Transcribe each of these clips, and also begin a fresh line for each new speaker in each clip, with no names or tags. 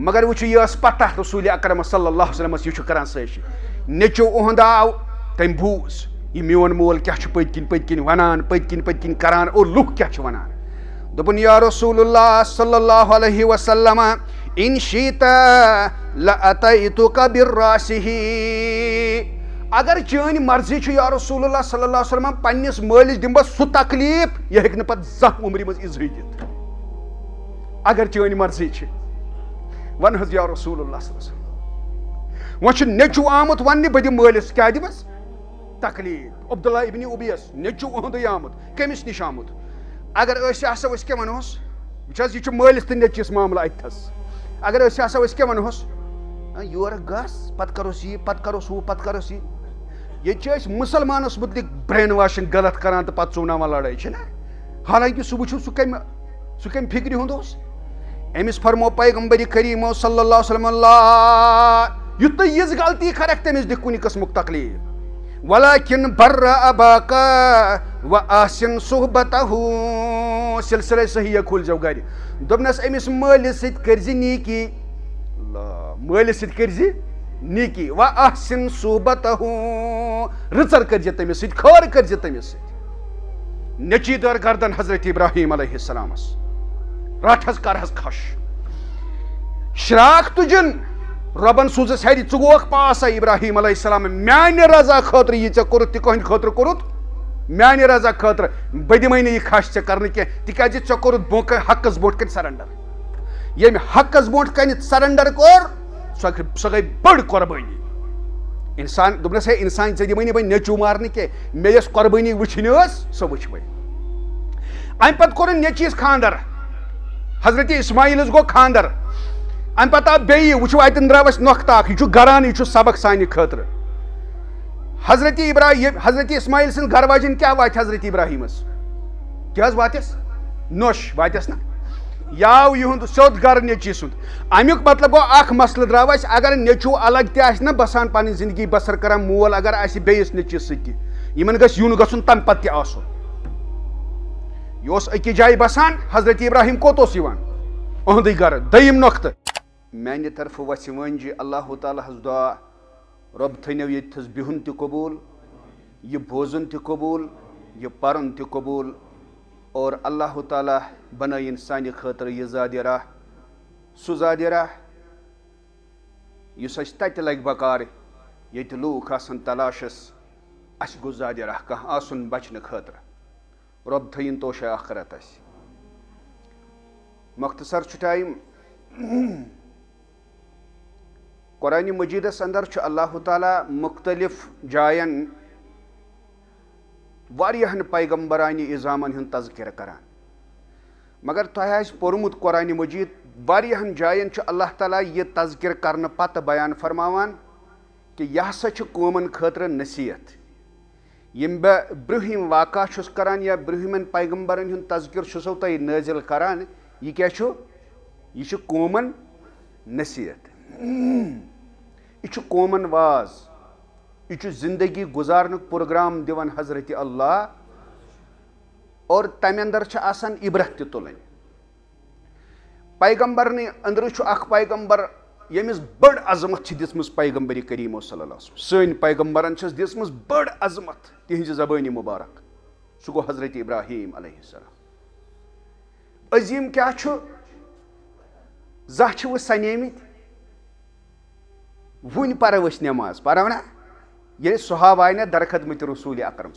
مگر وچھو یہ پتہ رسول اکرم صلی اللہ علیہ وسلم یہ کران سٲرسٕے نیٚچو اُہُنٛد آو تٔمۍ بوٗز یہ میون مول کیا پٔتۍ کِنۍ ونان پٔتۍ کِنۍ کران اور لُکھ کیا چھِ ونان دوٚپُن یا رسول اللہ صلی اللہ علیہ وسلم ان شئت لأتیتک براسہ اگر چٲنۍ مرضی چھِ یا رسول اللہ صلی اللہ علیہ وسلم پننس مٲلِس دِمہٕ بہٕ سُہ تکلیٖف یہِ ہیٚکہِ نہٕ پتہٕ زانٛہہ عمرِ منٛز اِزہٕے دِتھ اگر چٲنۍ مرضی چھِ ون حظ یا رسول اللہ صلی اللہ علیہ وسلم وۄنۍ چھُ نیٚچوٗ آمُت وننہِ بہٕ دِمہٕ مٲلِس کیٛاہ دِمس تکلیٖف عبداللہ ابن اُبیس نیٚچوٗ اُہُنٛدُے آمُت کٔمِس نِش آمُت اگر أسۍ آسو أسۍ کیٛاہ ونہوس وٕچھ حظ یہِ چھُ مٲلِس تہٕ نیٚچوِس معاملہٕ اَتھَس اگر أسۍ آسو أسۍ کیٛاہ ونہوس یورٕ گژھ پتہٕ کروس یہِ پتہٕ کروس ہُہ پتہٕ کروس یہِ ییٚتہِ چھِ أسۍ مُسلمانس متعلق برین واشنگ غلط کران تہٕ پتہٕ ژوناوان لڑٲے چھِنہ حالانکہ سُہ وٕچھو سُہ کمہِ فکرِ ہُنٛد اوس أمِس فرمو پیغمبر کریٖمو صلی اللہ علیہ وسلم اللہ یُتھ نہٕ یِژھ غلطی کھرکھ تٔمِس دِکھ کُنہِ قٕسمُک تکلیٖف ولکن بر اباک و آسن صحبتہ سلسلہ صحیح کھوٗلزیو گرِ دوٚپنس أمِس مٲلِس سۭتۍ کٔرزِ نیٖکی مٲلِس سۭتۍ کٔرزِ نیٖکی و آسن صحبتہ رٕژر کٔرزِ تٔمِس سۭتۍ خٲر کٔرزِ تٔمِس سۭتۍ نیٚچی دار گردن حضرت ابراہیم علیہ السلامس رٹ حظ کر حظ کھش شراک تُجن رۄبن سوٗزس ہرِ ژٕ گوکھ پاس ابراہیم علیہ السلام میانہِ رضا خٲطرٕ یہِ ژےٚ کوٚرُتھ تہِ کٕہٕنٛدِ خٲطرٕ کوٚرُتھ میانہِ رضا خٲطرٕ بہٕ دِمے نہٕ یہِ کھش ژےٚ کرنہٕ کینٛہہ تِکیازِ ژےٚ کوٚرُتھ برونٛہہ کَنہِ حقس برونٛٹھ کَنہِ سرنڈر ییٚمہِ حقس برونٛٹھ کَنہِ سرنڈر کوٚر سۄ گٔے بٔڑ قۄربٲنی انسان دوٚپنس ہے انسان ژےٚ دِمے نہٕ وۄنۍ نیٚچوٗ مارنہٕ کینٛہہ مےٚ یۄس قۄربٲنی وٕچھِنۍ ٲس سۄ وٕچھ وۄنۍ امہِ پتہٕ کوٚرُن نیٚچوِس خانٛدر حضرت اسماعیلس گوٚو خانٛدر امہِ پتہٕ آو بیٚیہِ وٕچھو اتٮ۪ن درٛاو اسہِ نۄقطہٕ اکھ یہِ چھُ گران یہِ چھُ سبق سانہِ خٲطرٕ حضرت اسماعیل سٕنٛدۍ گرٕ واجٮ۪ن کیٛاہ واتہِ حضرت ابراہیمس کیٛاہ حظ واتٮ۪س نوٚش واتٮ۪س نہ یہِ آو یِہُنٛد سیوٚد گرٕ نیٚچی سُنٛد امیُک مطلب گوٚو اکھ مسلہٕ درٛاو اسہِ اگر نیٚچوٗ الگ تہِ آسہِ نہ بسان پنٕنۍ زندگی بسر کران مول اگر آسہِ بیٚیِس نیٚچوِس سۭتۍ تہِ یِمن گژھِ یُن گژھُن تمہِ پتہٕ تہِ آسُن یہِ اوس أکِس جایہِ بسان حضرت ابراہیم کوٚت اوس یِوان اُہُنٛدُے گرٕ دوٚیِم نۄقطہٕ میانہِ طرفہٕ وَسہِ وٲنجہِ اللہ تعالیٰ ہس دعا رۄب تھٲینو ییٚتھس بِہُن تہِ قبوٗل یہِ بوزُن تہِ قبوٗل یہِ پرُن تہِ قبوٗل اور اللہ تعالیٰ بنٲیِن سانہِ خٲطرٕ یہِ زادِ راہ سُہ زادِ راہ یُس اَسہِ تتہِ لگہِ بکار ییٚتہِ لوٗکھ آسن تلاشس اَسہِ گوٚژھ زادِ راہ کانٛہہ آسُن بچنہٕ خٲطرٕ رۄب تھٲیِن توشے آخرت اَسہِ مختصر چھُ ٹایم قرآنِ مجیٖدس انٛدر چھُ اللہ تعالیٰ مختلف جاین واریاہن پیغمبرانہِ اِظامن ہُنٛد تذکرٕ کران مگر تۄہہِ آسہِ پوٚرمُت قرآنِ مجیٖد واریاہن جاین چھُ اللہ تعالیٰ یہِ تذکرٕ کرنہٕ پتہٕ بیان فرماوان کہِ یہِ ہسا چھُ قومن خٲطرٕ نصیحت یِم بہٕ برٛونٛہِم واقعہ چھُس کران یا برٛونٛہمٮ۪ن پیغمبرن ہُنٛد تذکرٕ چھُسو تۄہہِ نٲزِل کران یہِ کیٛاہ چھُ یہِ چھُ قومن نصیحت یہِ چھُ قومن واز یہِ چھُ زندگی گُزارنُک پروگرام دِوان حضرتِ اللہ اور تمہِ انٛدر چھِ آسان عبرت تہِ تُلٕنۍ پیغمبرنٕے أنٛدرٕ چھُ اکھ پیغمبر ییٚمِس بٔڑ عظمت چھِ دِژمٕژ پیغمبرِ کریٖمو صلی اللہ علیہ وسلم سٲنۍ پیغمبرن چھس دِژمٕژ بٔڑ عظمت تِہنٛزِ زبٲنہِ مُبارک سُہ گوٚو حضرت ابراہیم علیہ السلام عظیٖم کیٛاہ چھُ زانٛہہ چھِوٕ سنیمٕتۍ وُنہِ پرو أسۍ نٮ۪ماز پرو نہ ییٚلہِ صحاب آیہِ نہ درخدمتِ رسوٗلِ اکرم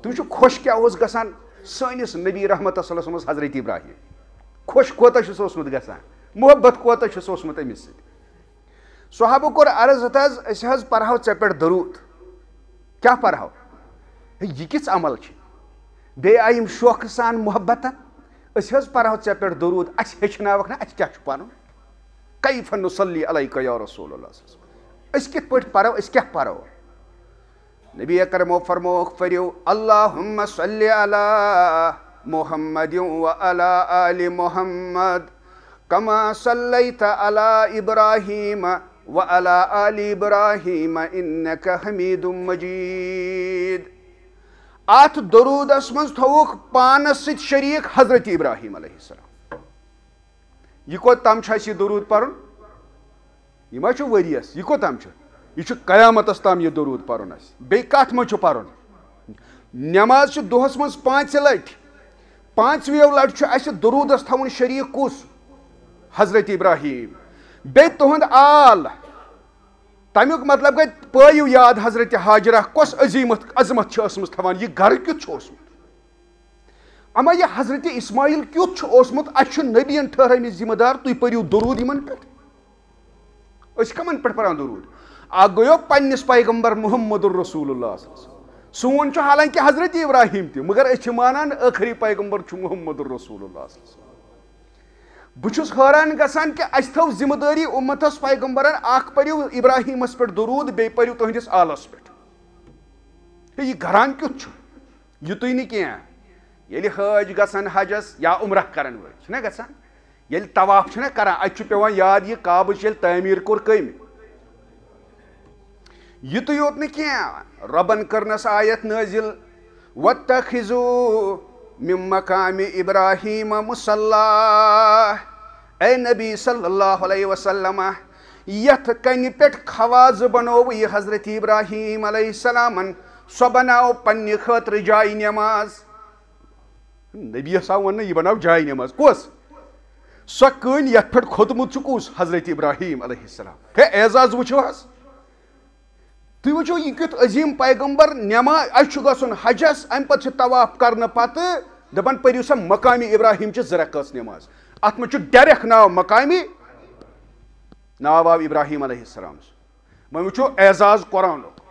تِم چھِ خۄش کیٛاہ اوس گژھان سٲنِس نبی رحمتہ صلی اللہ علیہ وسلمس حضرت ابراہیم خۄش کوتاہ چھُس اوسمُت گژھان محبت کوتاہ چھُس اوسمُت أمِس سۭتۍ صحابو کوٚر عرض ہتہٕ حظ أسۍ حظ پرہو ژےٚ پٮ۪ٹھ دروٗد کیٛاہ پرہو یہِ کِژھ عمل چھِ بیٚیہِ آیہِ یِم شوقہٕ سان محبتن أسۍ حظ پرہو ژےٚ پٮ۪ٹھ دروٗد اَسہِ ہیٚچھناوکھ نہ اَسہِ کیٛاہ چھُ پرُن کیف نصلی علیکَ یا رسول اللہ أسۍ کِتھ پٲٹھۍ پرو أسۍ کیٛاہ پرو نبی اکرمو فرمووُکھ پٔرِو اللہُمَّ صلی علی محمد وعلی آلِ محمد کما صلیت علی ابراہیم وعلی آلِ ابراہیم انک حمیٖدٌ مجیٖد اتھ درودس منٛز تھووُکھ پانس سۭتۍ شریٖک حضرت ابراہیم علیہ السلام یہِ کوٚت تام چھُ اَسہِ یہِ درود پرُن یہ ما چھُ ؤریَس یہ کوتام چھُ یہ چھُ قیامتس تام یہ درود پرُن اَسہِ بیٚیہِ کتھ منٛز چھُ پرُن نٮ۪ماز چھِ دۄہس منٛز 5 لٹہِ 5وِیو لٹہِ چھُ اَسہِ درودس تھاوُن شریٖک کُس حضرت ابراہیم بیٚیہِ تُہُنٛد آل تمیُک مطلب گٔے پٲیِو یاد حضرت حاجرہ کۄس عظمت چھِ ٲسمٕژ تھاوان یہِ گرٕ کیُتھ چھُ اوسمُت اما یہ حضرت اسماعیل کیُتھ چھُ اوسمُت اَسہِ چھُ نبیَن ٹھہرٲمٕتۍ ذمہٕ دار تُہۍ پٔرِو درود یِمن پٮ۪ٹھ أسۍ کمن پٮ۪ٹھ پران درود اکھ گٔیو پننِس پیغمبر محمد الرسول اللہ سون چھُ حالانکہِ حضرت ابراہیم تہِ مگر أسۍ چھِ مانان ٲخری پیغمبر چھُ محمد الرسول اللہ بہٕ چھُس حٲران گژھان کہِ اَسہِ تھٲو ذمہٕ دٲری اُمتس پیغمبرن اکھ پٔرِو ابراہیمس پٮ۪ٹھ درود بیٚیہِ پٔرِو تُہنٛدِس آلس پٮ۪ٹھ ہے یہِ گران کیُتھ چھُ یِتُے نہٕ کینٛہہ ییٚلہِ حٲج گژھن حجس یا عمرہ کرن وٲلۍ چھِنہ گژھان ییٚلہِ طواف چھِنہ کران اَتہِ چھُ پیٚوان یاد یہِ کعبٕچ ییٚلہِ تعمیٖر کوٚر کٔمۍ یِتُے یوت نہٕ کینٛہہ رۄبن کٔرنس آیت نٲزِل وَاتَّخِذوٗ مِن مقامِ ابراہیٖمَ مُصَلّٰی اے نبی صلی اللہ علیہ وسلم یتھ کنہِ پٮ۪ٹھ خوازٕ بنوو یہِ حضرت ابراہیٖم علیہ السلامن سۄ بناو پننہِ خٲطرٕ جایہِ نٮ۪ماز نبی آو وننہٕ یہِ بناو جایہِ نٮ۪ماز کۄس سۄ کٔنۍ یتھ پٮ۪ٹھ کھوٚتمُت چھُ کُس حضرت ابراہیٖم علیہ السلام ہے اعزاز وٕچھو حظ تُہۍ وٕچھو یہِ کیُتھ عظیٖم پیغمبر نٮ۪ماز اَسہِ چھُ گژھُن حجس امہِ پتہٕ چھِ طواف کرنہٕ پتہٕ دپان پٔرِو سا مقامِ ابراہیٖم چہِ 2 رکٲژ نٮ۪ماز اتھ منٛز چھُ ڈایریکٹ ناو مقامِ ناو آو ابراہیٖم علیہ السلام وۄنۍ وٕچھو اعزاز قرآنُک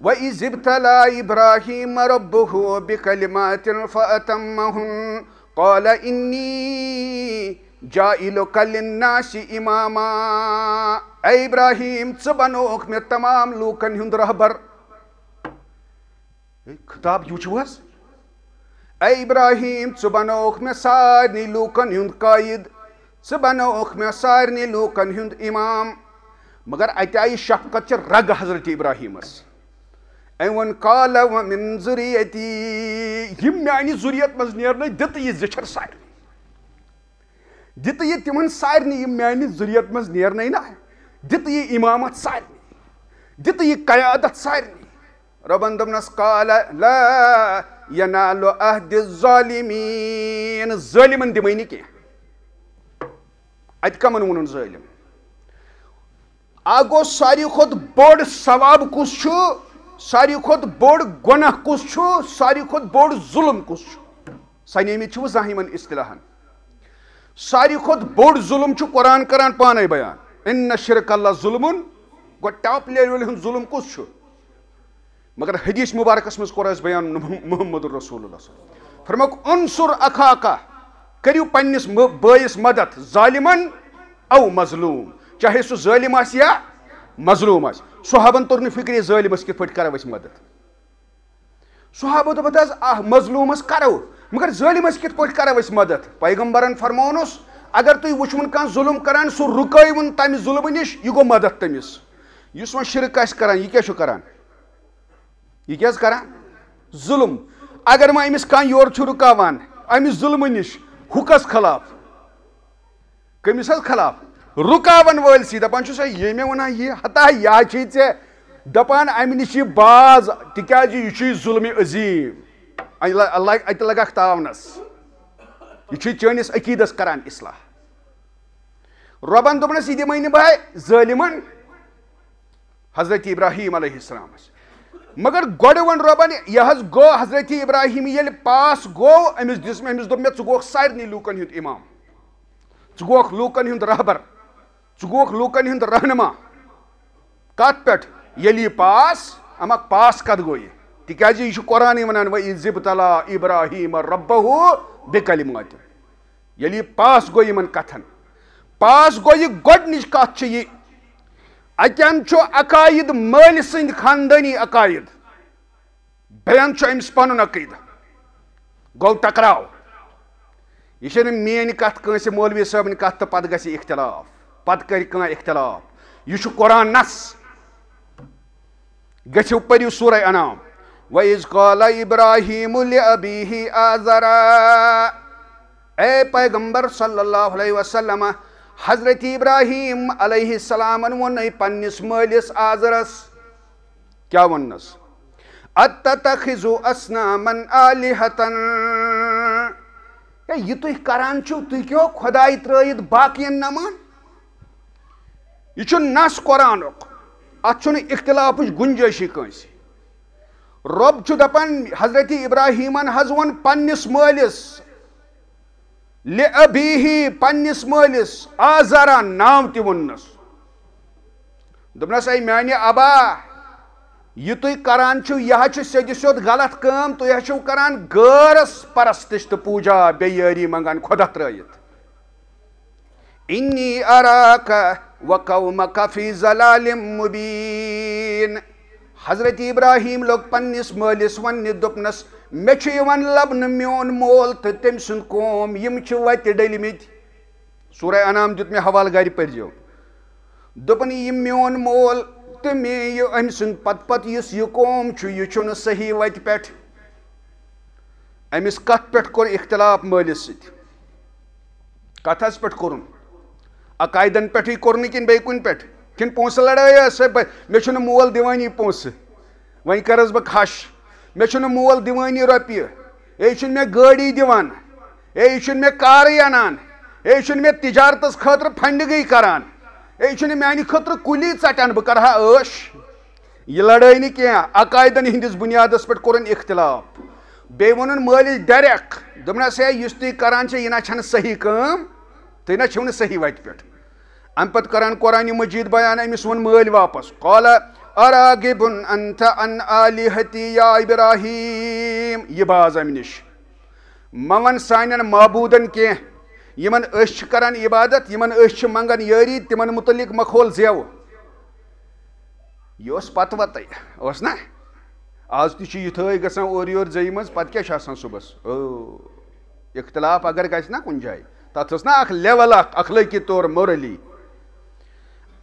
وَإِذِ ابْتَلَىٰ إِبْرَاهِيمَ رَبُّهُ بِكَلِمَاتٍ فَأَتَمَّهُنَّ قَالَ إِنِّي جَاعِلُكَ لِلنَّاسِ إِمَامًا اے ابراہیم ژٕ بنووُکھ مےٚ تمام لوٗکن ہُنٛد رہبر خطاب یہِ وٕچھِو حظ اے ابراہیم ژٕ بنووُکھ مےٚ سارنٕے لوٗکن ہُنٛد قٲیِد ژٕ بنووُکھ مےٚ سارنٕے لوٗکن ہُنٛد اِمام مگر اَتہِ آیہِ شفقت چہِ رگہٕ حضرت ابراہیٖمس أمۍ ووٚن قالَ وَمِن ذُرِّیَّتِی یِم میانہِ ذُریت منٛز نیرنٲے دِتہٕ یہِ زِچھر سارنٕے دِتہٕ یہِ تِمن سارنٕے یِم میانہِ ذُریت منٛز نیرنٲے نہ دِتہٕ یہِ اِمامت سارنٕے دِتہٕ یہِ قیادت سارنٕے رۄبن دوٚپنس قالَ لا ینالُ عہدِ الظالمیٖن ظٲلمن دِمے نہٕ کینٛہہ اتہِ کمن ووٚنُن ظٲلم اکھ گوٚو ساروی کھۄتہٕ بوٚڑ ثواب کُس چھُ ساروی کھۄتہٕ بوٚڑ گۄناہ کُس چھُ ساروی کھۄتہٕ بوٚڑ ظُلم کُس چھُ سنیمٕتۍ چھِوٕ زانٛہہ یِمن اصطلاحن ساروی کھۄتہٕ بوٚڑ ظُلم چھُ قرآن کران پانے بیان اِنَّ شِرْکَ لَظُلْمٌ گوٚو ٹاپ لیولہِ ہُنٛد ظُلم کُس چھُ مگر حدیث مُبارکس منٛز کوٚر اَسہِ بیان محمد الرسول اللہ فرمووُکھ اُنصُر اخاکا کٔرِو پننِس بٲیِس مدد ظالمن او مظلوٗم چاہے سُہ ظٲلِم آسہِ یا مظلوٗم آسہِ صحابن توٚر نہٕ فِکرِ ظٲلمس کِتھ پٲٹھۍ کرو أسۍ مدد صحابو دوٚپ حظ مظلوٗمس کرو مگر ظٲلمس کِتھ پٲٹھۍ کرو أسۍ مدد پیغمبرن فرمونُس اگر تُہۍ وٕچھوُن کانٛہہ ظُلم کران سُہ رُکٲیوُن تمہِ ظُلمہٕ نِش یہِ گوٚو مدد تٔمِس یُس وۄنۍ شرک آسہِ کران یہِ کیاہ چھُ کران یہِ کیاہ حظ کران ظُلم اگر وۄنۍ أمِس کانٛہہ یورٕ چھُ رُکاوان امہِ ظُلمہٕ نِش ہُہ کس خلاف کٔمِس حظ خلاف رُکاون وٲلۍسٕے دپان چھُس یے مےٚ وَنان یہِ ہتا یا چھے ژےٚ دپان امہِ نِش یہِ باز تِکیازِ یہِ چھُے ظُلمہِ عظیٖم اتہِ لگکھ تاونس یہِ چھُے چٲنِس عقیٖدس کران اصلاح رۄبن دوٚپنس یہِ دِمے نہٕ بہٕ ظٲلمن حضرت ابراہیٖم علیہ السلامس مگر گۄڈٕ ووٚن رۄبن یہِ حظ گوٚو حضرت ابراہیٖم ییٚلہِ پاس گوٚو أمِس دِژ مےٚ أمِس دوٚپ مےٚ ژٕ گوٚوکھ سارنٕے لوٗکن ہُنٛد اِمام ژٕ گوٚوکھ لوٗکن ہُنٛد رہبر ژٕ گوٚوکھ لوٗکن ہُنٛد رہنما کتھ پٮ۪ٹھ ییٚلہِ یہِ پاس اما پاس کتھ گوٚو یہِ تِکیازِ یہِ چھُ قرآنٕے ونان وَإِذِ ابْتَلَىٰ إِبْرَاهِیمَ رَبَّهُ بِکَلِمَاتٍ ییٚلہِ یہِ پاس گوٚو یِمن کتھن پاس گوٚو یہِ گۄڈنِچ کتھ چھِ یہِ اتٮ۪ن چھُ عقایِد مٲلۍ سٕنٛدۍ خاندٲنی عقایِد بیٚین چھُ أمِس پنُن عقیٖدٕ گوٚو ٹکراو یہِ چھنہٕ میٲنۍ کتھ کٲنٛسہِ مولوی صٲبنہِ کتھ تہٕ پتہٕ گژھِ اختلاف پتہٕ کرِ کانٛہہ اختلاف یہِ چھُ قرآن نص گٔژھِو پٔرِو سورہ انعام وَإِذْ قَالَ إِبْرَاهِیمُ لِأَبِیهِ آزَرَ اے پیغمبر صلی اللہ علیہ وسلم حضرت ابراہیم علیہ السلام ون پنس مالس آزرس کیا ونس اتتخذ اصناما آلہۃ یہ تھی کران چھو تھی کیوں خدائی ترائید باقین نمان یہ چھو نس قرآنک ات چھو اختلاف گنجائشی کنسی رب چھو دپان حضرت ابراہیمن حض ون پنس مالس لأبیہ پنس مالس آزرا نام تی ونس دپنس اے میانہ ابا یہ تھی کران چھو یہ چھو سیدھ سیود غلط کام تو یہ چھو کران غیرس پرستش تو پوجا بیاری منگان خدا ترائیت انی اراک وقومک فی ضلال مبین حضرت ابراہیم لوگ پنس مالس ون دپنس مے یوان لبن میون مول تو تم سن قوم یم وت ڈلمت سورہ انعام دیت میں حوالہ گھر پرزو دپن یم میون مول تو میں ام سن پت پت اس یہ قوم یہ چھو صحیح وت پہ امس کت پہ کور اختلاف مالس ست کت حس پہ کورن عقائدن پہ کورن کن بی کن پہ کن پونسہ لڑائی مے مول دیوانی پونسہ ون کرس بہ کھش مے مول دیوانی روپیہ یہ مے گاڑی دیوان یہ مے کارے انان یہ مے تجارتس خاطر فنڈگی کران یہ میانہ خاطر کلی ژٹان بہ کرہا عٲش یہ لڑائی نی کی عقائدن ہندس بنیادس پہ کورن اختلاف بی ون مالس ڈائریکٹ دپنس ہے اس تھی کران یہ نہ صحیح کام تھی نہ چھو صحیح وت پہ ام پت کران قرآن مجید بیان امس ون مال واپس قال اراغب انت عن آلہتی یا ابراہیم یہ باز ام نش مون سانن معبودن کی یمن اس کران عبادت یمن اس منگان یاری تمن متعلق مکھول زیو یہ پت وت اس نا آج تھی یتھے گژھان اور یور زی مز پتہ کیا صبح اختلاف اگر گژھِ نا کن جائے تک نا اخ لیول اخلٲقی طور مورلی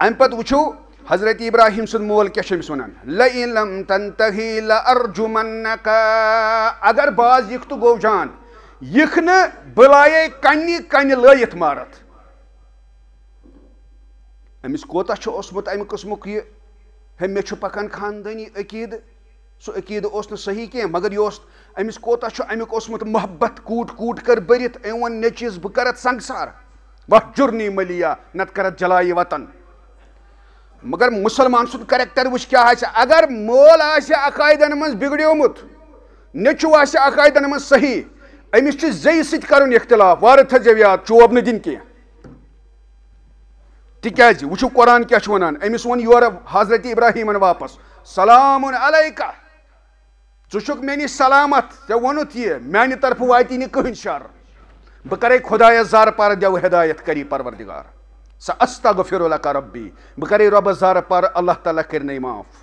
ام پت وچھو حضرت ابراہیم سن مول کیا ونان لئن لم تنتہی لارجمنک اگر باز یکھ تو گو جان یکھ نہ بلائے کنی کن لائت مارت امس کوتا اوسمت امہ قسمک یہ مے پکان خاندانی عقید سو عقید اس صحیح کی مگر یہ امس کوتا امیک اوسمت محبت کوٹ کوٹ کر برت ام ون نیچیز بہ کرت سنگسار وحجرنی ملیا نت کرت جلائی وطن مگر مسلمان سن کریکٹر وچ کیا اگر مول عقائدن من بگڑیومت نیچو عقائدن من صحیح امس زی ست کرن اختلاف وار تھزو یاد چوب نہ دن کی تکیازِ وچھو قرآن کیا ونان امس ون یور حضرت ابراہیمن واپس سلام علیکہ ژٕ میانی سلامت ژے وونُتھ یہ میانہ طرف واتی نہ کہین شر بہ کرے خدایس زار پار دیو ہدایت کری پروردگار سأستغفر لک ربی بہ کرے رب زار پار اللہ تعالیٰ کرنے معاف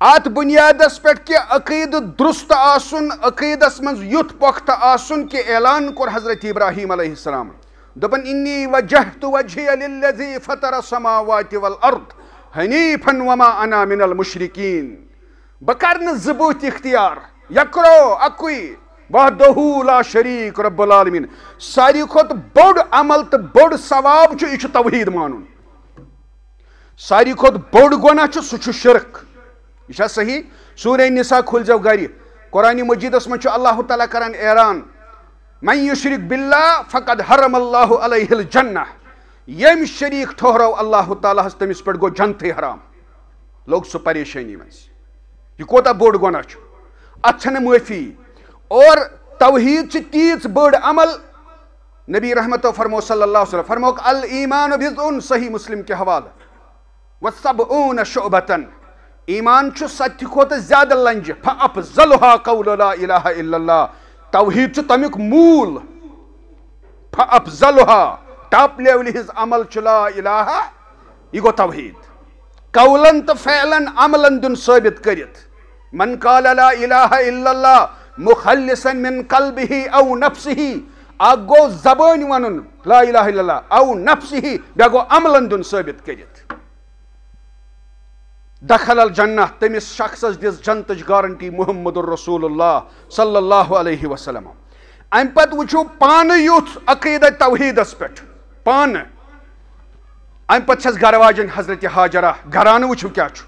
ات بنیادس پہ کہ عقید درست آسن عقیدس من یت پختہ آسن کہ اعلان کور حضرت ابراہیم علیہ السلام دپن انی وجہت وجہی للذی فطر السماوات والارض حنیفا وما انا من المشرکین بہ کرن زبوت اختیار یکرو اکوی وحدہ لا شریک رب العالمین ساری کھت بوڑ عمل تو بوڑ ثواب یہ توحید مانن ساری کھت بوڑ گناہ سہ شرک یہ صحیح سورہ نساء کھل جو گھر قرآن مجیدس من اللہ تعالیٰ کران اعلان من یشرک باللہ فقد حرم اللہ علیہ الجنہ یم شریک ٹھہرو اللہ تعالیٰ تمس پہ گو جنت حرام لوگ سہ پریشانی من یہ کوتا بوڑ گناہ ات معافی اور توحید تیز بڑ عمل نبی رحمت فرمو صلی اللہ علیہ وسلم فرموک الایمان بضع صحیح مسلم کے حوالہ وسبعون شعبۃ ایمان ست کھوت زیادہ لنج فافضلها قول لا الہ الا اللہ توحید تمیک مول فافضلها ٹاپ لیول ہز عمل لا الہ یہ گو توحید قولن تو فعلن عملن دن ثابت کرت من قال لا الہ الا اللہ مخلصا من قلبه او نفسه اگو زبان ونن لا الہ الا اللہ او نفسه بیگو عملن دن ثابت کرت دخل الجنہ تمس شخص دس جنتچ گارنٹی محمد الرسول اللہ صلی اللہ علیہ وسلم ام پت وچھو پان یوت عقیدہ توحیدس پہ پان ام پتہ چھس گھر واجن حضرت حاجرہ گھرانہ وچھو کیا چھو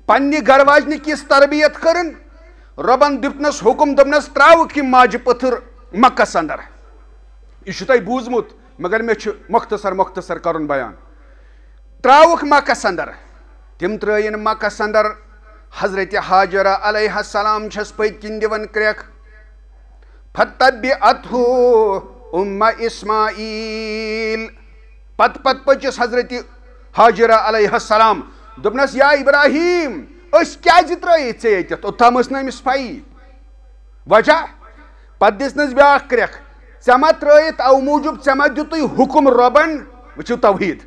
پنہ گھر واجنہ کس تربیت کرن ربن دتنس حکم دپنس تراوک یم ماجہ پتھر مکس اندر یہ تہ بوزمت مگر مے مختصر کرن بیان تراوک مکس اندر تم ترین مکس اندر حضرت حاجرہ علیہ السلام چھس پت کن دون کریک فتبعتہ ام اسماعیل پت پچس حضرت حاجرہ علیہ السلام دپنس یا ابراہیم اس کیازِ ترٲیِتھ ژےٚ ییٚتٮ۪تھ اوٚتام ٲس نہٕ أمِس پَیی وجہ پتہٕ دِژنَس بیٛاکھ کرٛٮ۪کھ ژےٚ ما ترٛٲیِتھ اَوٕ موٗجوٗب ژےٚ ما دِتُے حُکم رۄبن وٕچھِو توحیٖد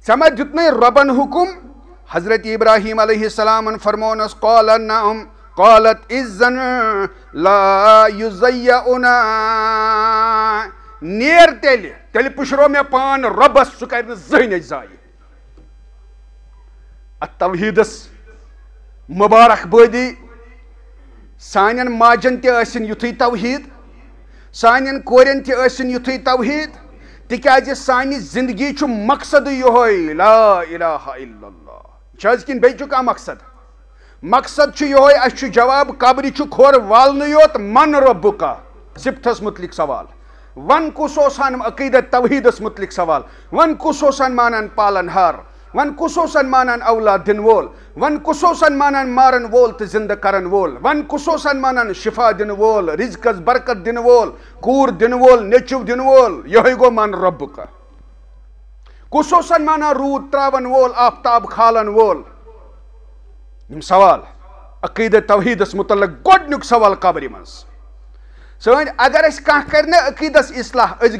ژےٚ ما دیُتنَے رۄبن حُکم حضرت ابراہیم علیہ السلامن فرمونس قال نعم قالت اذن لا یُضیعنا نیر تیٚلہِ پُشرو مےٚ پان رۄبس سُہ کرِ نہٕ زٕہٕنۍ اَسہِ ضایہِ اتھ توحیٖدس مبارک بٲدی سانٮ۪ن ماجن تہِ ٲسِن یُتھُے توحیٖد سانٮ۪ن کورٮ۪ن تہِ ٲسِن یُتھُے توحیٖد تِکیٛازِ سانہِ زندگی چھُ مقصدٕے یِہوٚے لا الہ الا اللہ چھِ حظ کِنہٕ بیٚیہِ چھُ کانٛہہ مقصد مقصد چھُ یِہوٚے اَسہِ چھُ جواب قبرِ چھُ کھۄر والنٕے یوت من ربُکا صِفتس مُتعلق سوال ون کُس اوس ہن عقیٖدت توحیٖدس مُتعلق سوال ون کُس اوس ہن مانان پالن ہار ون کُس اوس مانان اولاد دِنہٕ وول ون کُس اوس مانان مارن وول تہٕ زندٕ کرن وول ون کُس اوس مانان شفا دِنہٕ وول رزقس برکت دِنہٕ وول کوٗر دِنہٕ وول نیٚچِو دِنہٕ وول یِہوٚے گوٚو من ربُکا کُس اوس مانان روٗد تراون وول آفتاب کھالن وول یِم سوال عقیٖدت توحیٖدس مُتعلق گۄڈنیُک سوال قبرِ منٛز سٲنۍ اگر أسۍ کانٛہہ کرِ نا عقیٖدس اصلاح أسۍ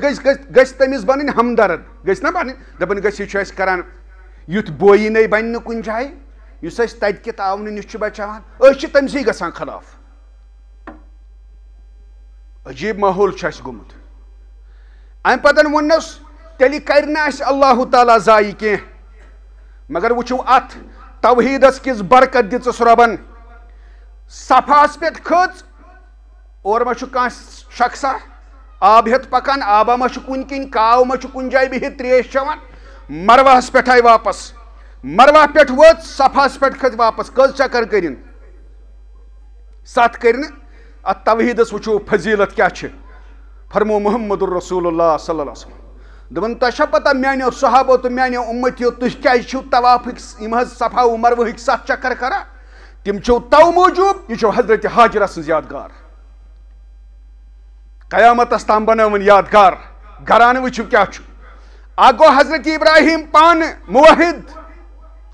گژھِ تٔمِس بنٕنۍ ہمدرد گژھِ نا بنٕنۍ دپان گژھِ یہِ چھُ اَسہِ کران یُتھ بویی بنہِ نہٕ کُنہِ جایہِ یُس اَسہِ تتہِ کہِ تعاونہٕ نِش چھُ بچاوان أسۍ چھِ تٔمسٕے گژھان خلاف عجیٖب ماحول چھُ اَسہِ گوٚمُت امہِ پتہٕ ووٚننس تیٚلہِ کرِ نہٕ اَسہِ اللہ تعالیٰ ضایہِ کینٛہہ مگر وٕچھِو اتھ توحیٖدس کِژھ برکت دِژٕس رۄبن صفاہس پٮ۪ٹھ کھٔژ اورٕ ما چھُ کانٛہہ شخصا آب ہٮ۪تھ پکان آبا ما چھُ کُنہِ کِنۍ کاو ما چھُ کُنہِ جایہِ بِہِتھ تریش چٮ۪وان مروہس پٮ۪ٹھ آیہِ واپس مروہ پٮ۪ٹھ وٲژ صفاہس پٮ۪ٹھ کھٔتۍ واپس کٔژ چکر کٔرِن 7 کٔرۍ نہٕ اتھ توحیٖدس وٕچھو فضیٖلت کیٛاہ چھِ فرمو محمد الرسول اللہ صلی اللہ علیہ وسلم دپان تۄہہِ چھا پتہ میانیو صحابو تہٕ میانیو اُمتیو تُہۍ کیازِ چھِو طوافٕکۍ یِم حظ صفا و مروہٕکۍ 7 چکر کران تِم چھِو تو موٗجوٗب یہِ چھُ حضرت حاجرہ سٕنٛز یادگار قیامتس تام بنٲوٕن یادگار گھرانہٕ وٕچھِو کیٛاہ چھُ اکھ گوٚو حضرت ابراہیم پانہٕ موحد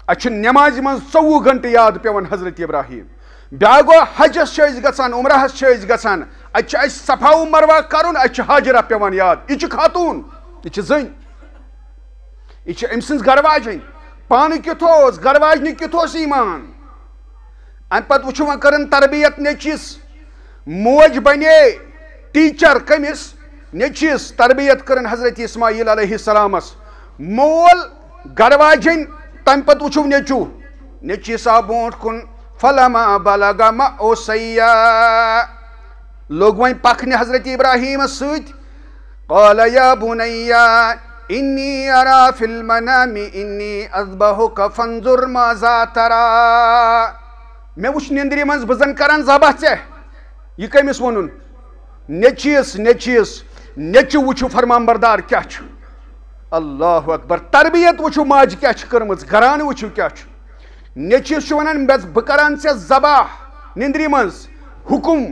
اَسہِ چھِ نٮ۪مازِ منٛز 24 گنٹہٕ یاد پیٚوان حضرت ابراہیم بیٛاکھ گوٚو حجس چھِ أسۍ گژھان عمرہس چھِ أسۍ گژھان اَتہِ چھُ اَسہِ صفا و مروہ کرُن اَسہِ چھِ حاجرہ پیٚوان یاد یہِ چھِ خاتوٗن یہِ چھِ زٔنۍ یہِ چھِ أمۍ سٕنٛز گرٕ واجِنۍ پانہٕ کیُتھ اوس گرٕ واجنہِ کیُتھ اوس ایمان امہِ پتہٕ وٕچھو وۄنۍ کٔرٕن تربیت نیٚچوِس موج بنے ٹیٖچر کٔمِس نیٚچوِس تربیت کٔرٕن حضرت اسماعیل علیہ السلامس مول گرٕ واجِنۍ تمہِ پتہٕ وٕچھو نیٚچوِس آو برونٛٹھ کُن فلما بلغ مأوسیہ لوٚگ وۄنۍ پکنہِ حضرت ابراہیمس سۭتۍ قال یا بُنیہ انی ارا فی المنام انی اذبحک فانظر ماذا ترى مےٚ وٕچھ نیندرِ منٛز بہٕ زن کران ذبح ژےٚ یہِ کٔمِس ووٚنُن نیٚچوِس نیٚچِو وٕچھِو فرمان بردار کیٛاہ چھُ اللہ اکبر تربیت وٕچھِو ماجہِ کیٛاہ چھِ کٔرمٕژ گرانہٕ وٕچھِو کیٛاہ چھُ نیٚچوِس چھُ ونان بہٕ کران ژےٚ ذبح نیندرِ منٛز حُکُم